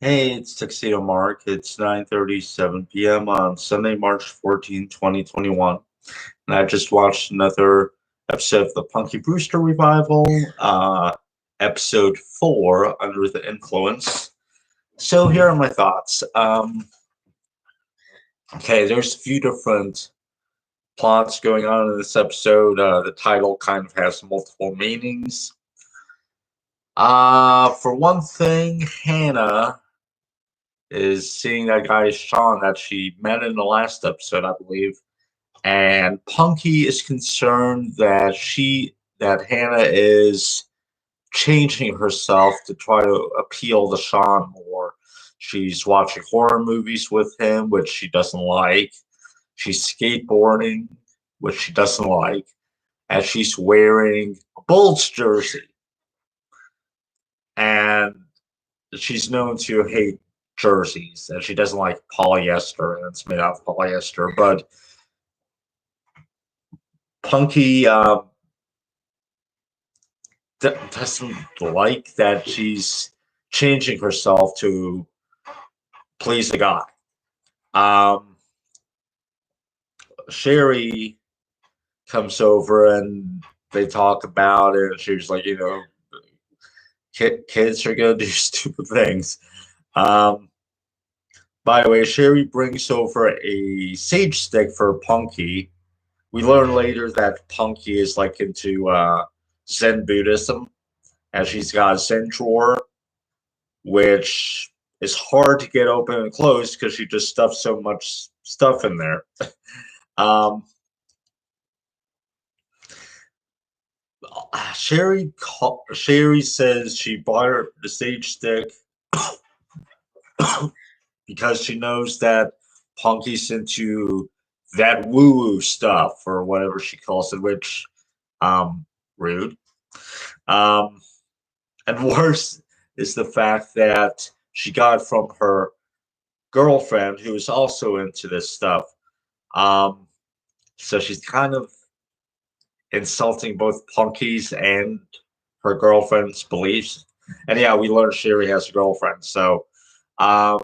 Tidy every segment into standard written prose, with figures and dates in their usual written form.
Hey, it's Tuxedo Mark. It's 9:37 p.m. on Sunday, March 14, 2021. And I just watched another episode of the Punky Brewster revival, episode 4, Under the Influence. So here are my thoughts. Okay, there's a few different plots going on in this episode. The title kind of has multiple meanings. For one thing, Hannah is seeing that guy Sean that she met in the last episode, I believe. And Punky is concerned that Hannah is changing herself to try to appeal to Sean more. She's watching horror movies with him, which she doesn't like. She's skateboarding, which she doesn't like. And she's wearing a Bulls jersey. And she's known to hate jerseys, and she doesn't like polyester, and it's made out of polyester. But Punky doesn't like that she's changing herself to please the guy. Sherry comes over and they talk about it. She's like, kids are gonna do stupid things. Um, by the way, Sherry brings over a sage stick for Punky. We learn later that Punky is like into Zen Buddhism, and she's got a Zen drawer, which is hard to get open and closed because she just stuffs so much stuff in there. um, Sherry says she bought her the sage stick because she knows that Punky's into that woo woo stuff or whatever she calls it, which rude. Um, and worse is the fact that she got from her girlfriend who is also into this stuff. Um, so she's kind of insulting both Punky's and her girlfriend's beliefs. And yeah, we learned Sherry has a girlfriend. So um,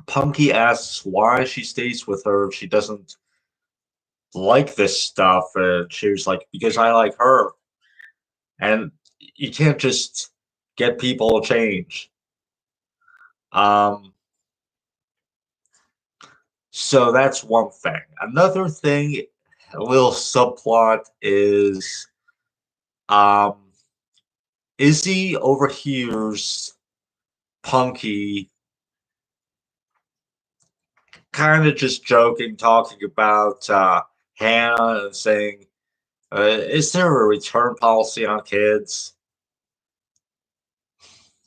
Punky asks why she stays with her if she doesn't like this stuff. And she was like, because I like her. And you can't just get people to change. Um, so that's one thing. Another thing, a little subplot is um, Izzy overhears Punky kind of just joking, talking about Hannah and saying, is there a return policy on kids?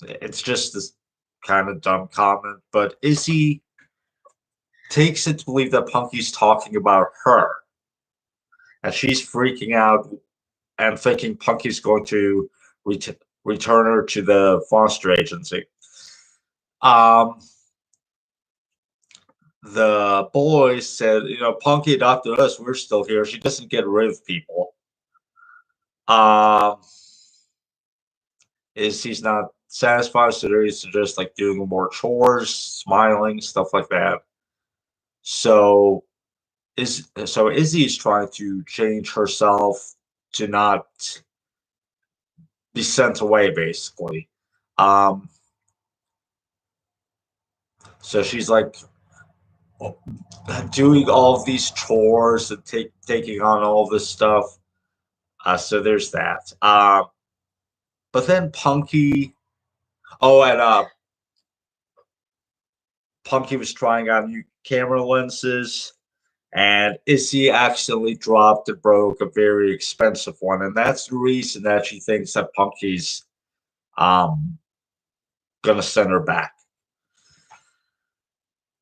It's just this kind of dumb comment, but Izzy takes it to believe that Punky's talking about her. And she's freaking out and thinking Punky's going to return her to the foster agency. Um, the boys said, Punky adopted us. We're still here. She doesn't get rid of people. Um, is he's not satisfied, so he's just like doing more chores, smiling, stuff like that. So Izzy's trying to change herself to not be sent away, basically. Um, so she's like doing all of these chores and taking on all this stuff. So there's that. But then Punky, oh, and Punky was trying on new camera lenses, and Izzy accidentally dropped and broke a very expensive one, and that's the reason that she thinks that Punky's um, gonna send her back.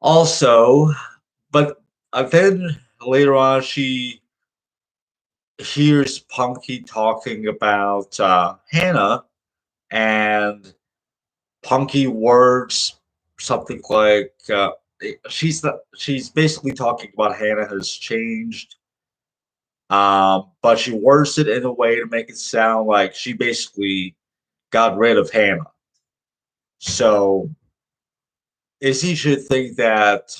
Also, but then later on, she hears Punky talking about Hannah, and Punky words something like she's basically talking about Hannah has changed, but she words it in a way to make it sound like she basically got rid of Hannah. So Izzy should think that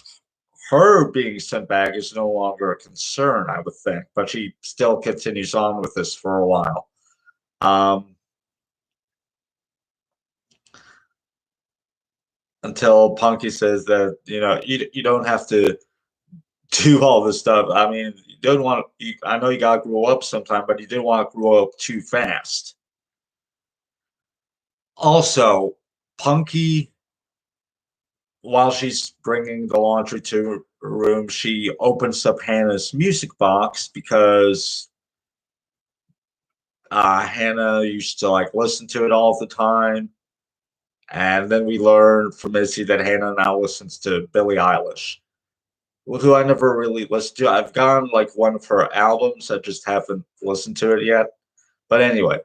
her being sent back is no longer a concern, I would think, but she still continues on with this for a while. Um, until Punky says that, you don't have to do all this stuff. I mean, you don't want to, I know you got to grow up sometime, but you didn't want to grow up too fast. Also, Punky, while she's bringing the laundry to her room, she opens up Hannah's music box because Hannah used to like listen to it all the time. And then we learned from Missy that Hannah now listens to Billie Eilish, who I never really listened to. I've gotten like one of her albums, I just haven't listened to it yet. But anyway,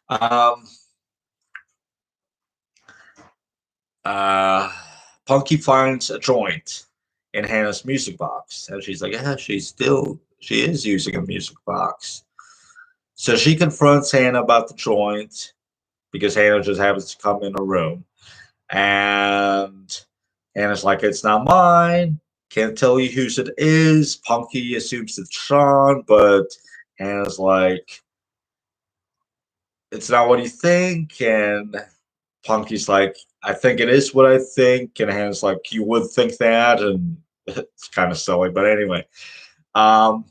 um, uh, Punky finds a joint in Hannah's music box, and she's like, "Yeah, she is using a music box." So she confronts Hannah about the joint because Hannah just happens to come in her room. And Hannah's like, it's not mine. Can't tell you whose it is. Punky assumes it's Sean, but Hannah's like, it's not what you think. And Punky's like, I think it is what I think. And Hannah's like, you would think that. And it's kind of silly. But anyway, um,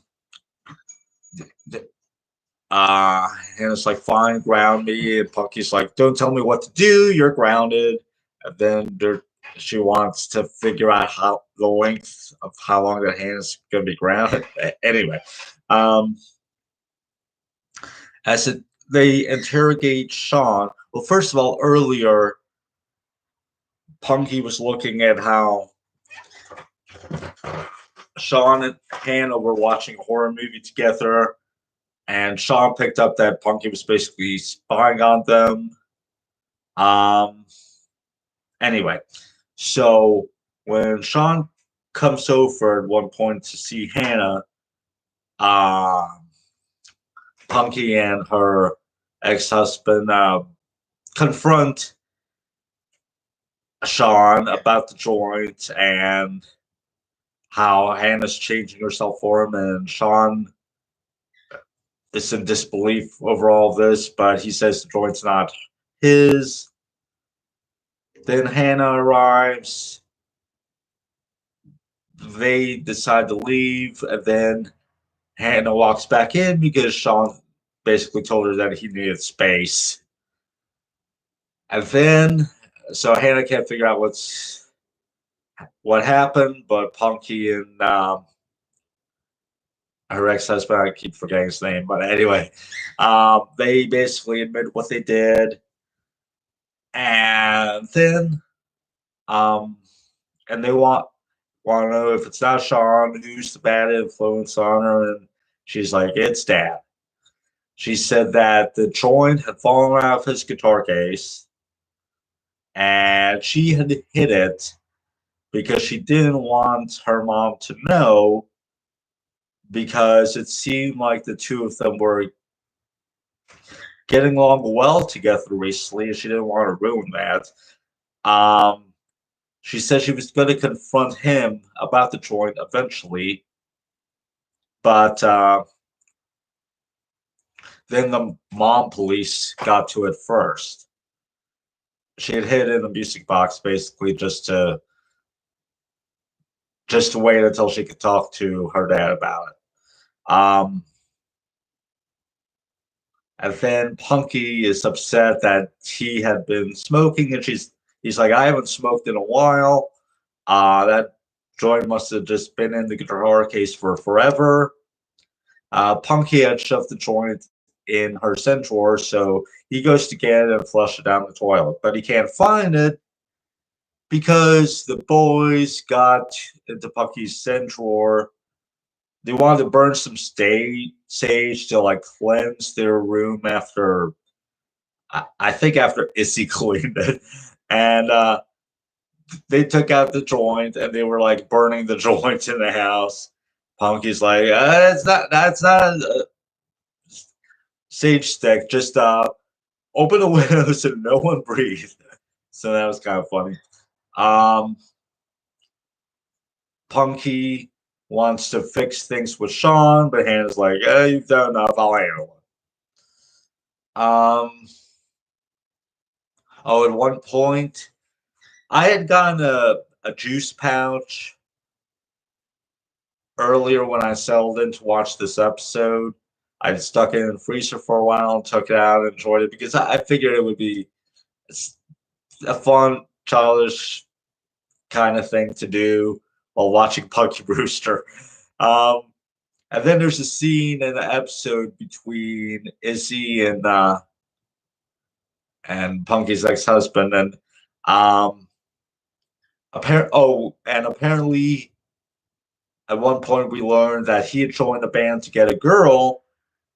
and it's like, fine, ground me. And Punky's like, don't tell me what to do. You're grounded. And then she wants to figure out how the length of how long the hand's going to be grounded. Anyway, um, they interrogate Sean. Well, first of all, earlier, Punky was looking at how Sean and Hannah were watching a horror movie together, and Sean picked up that Punky was basically spying on them. Um, anyway, so when Sean comes over at one point to see Hannah, uh, Punky and her ex-husband confront Sean about the joint and how Hannah's changing herself for him, and Sean is in disbelief over all of this, but he says the joint's not his. Then Hannah arrives. They decide to leave, and then Hannah walks back in because Sean basically told her that he needed space. And then, so Hannah can't figure out what happened, but Punky and her ex-husband, I keep forgetting his name, but anyway, they basically admit what they did, and then, um, and they want to know if it's not Sean, who's the bad influence on her, and she's like, it's Dad. She said that the joint had fallen out of his guitar case, and she had hid it because she didn't want her mom to know, because it seemed like the two of them were getting along well together recently, and she didn't want to ruin that. Um, she said she was going to confront him about the joint eventually, but then the mom police got to it first. She had hid in the music box basically just to wait until she could talk to her dad about it. And then Punky is upset that he had been smoking, and he's like, I haven't smoked in a while. That joint must have just been in the guitar case for forever. Punky had shoved the joint in her scent drawer, so he goes to get it and flush it down the toilet, but he can't find it because the boys got into Punky's scent drawer. They wanted to burn some sage to like cleanse their room after, I think after Issy cleaned it, and they took out the joint and they were like burning the joint in the house. Punky's like, that's not a sage stick. Just open the windows and no one breathe. So that was kind of funny. Um, Punky wants to fix things with Sean, but Hannah's like, you've done enough. I'll handle it. Oh, at one point, I had gotten a juice pouch earlier when I settled in to watch this episode. I stuck it in the freezer for a while and took it out and enjoyed it because I figured it would be a fun, childish kind of thing to do while watching Punky Brewster. Um, and then there's a scene in the episode between Izzy and Punky's ex-husband, and apparently at one point we learned that he had joined the band to get a girl,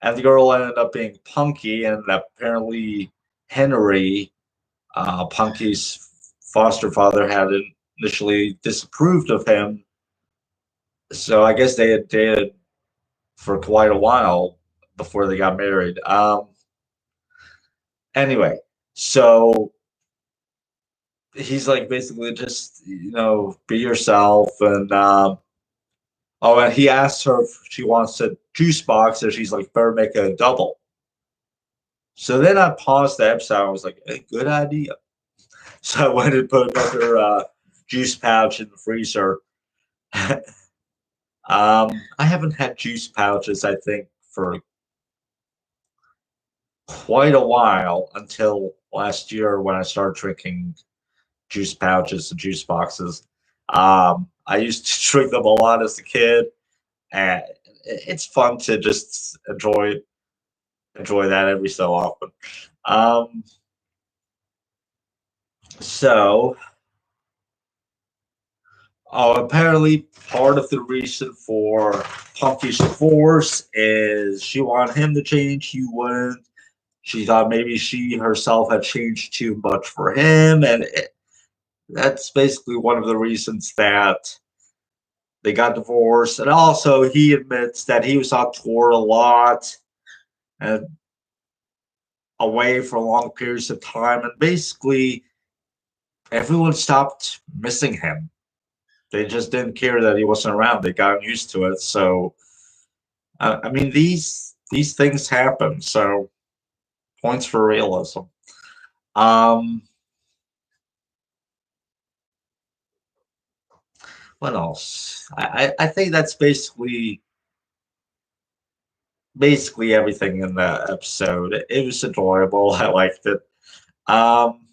and the girl ended up being Punky, and apparently Henry, Punky's foster father, had initially disapproved of him. So I guess they had dated for quite a while before they got married. Anyway, so he's like basically just be yourself, and oh, and he asks her if she wants a juice box, and she's like, better make a double. So then I paused the episode. I was like, hey, good idea. So I went and put another juice pouch in the freezer. I haven't had juice pouches, I think, for quite a while until last year when I started drinking juice pouches and juice boxes. I used to drink them a lot as a kid, and it's fun to just enjoy that every so often. Um, so, apparently, part of the reason for Punky's divorce is she wanted him to change. He wouldn't. She thought maybe she herself had changed too much for him, and that's basically one of the reasons that they got divorced. And also, he admits that he was on tour a lot and away for long periods of time, and basically everyone stopped missing him. They just didn't care that he wasn't around. They got used to it. So, I mean, these things happen. So, points for realism. Um, what else? I think that's basically everything in the episode. It was enjoyable. I liked it. Um,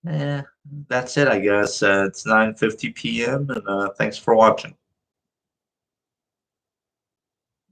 yeah, that's it, I guess. It's 9:50 p.m. and thanks for watching.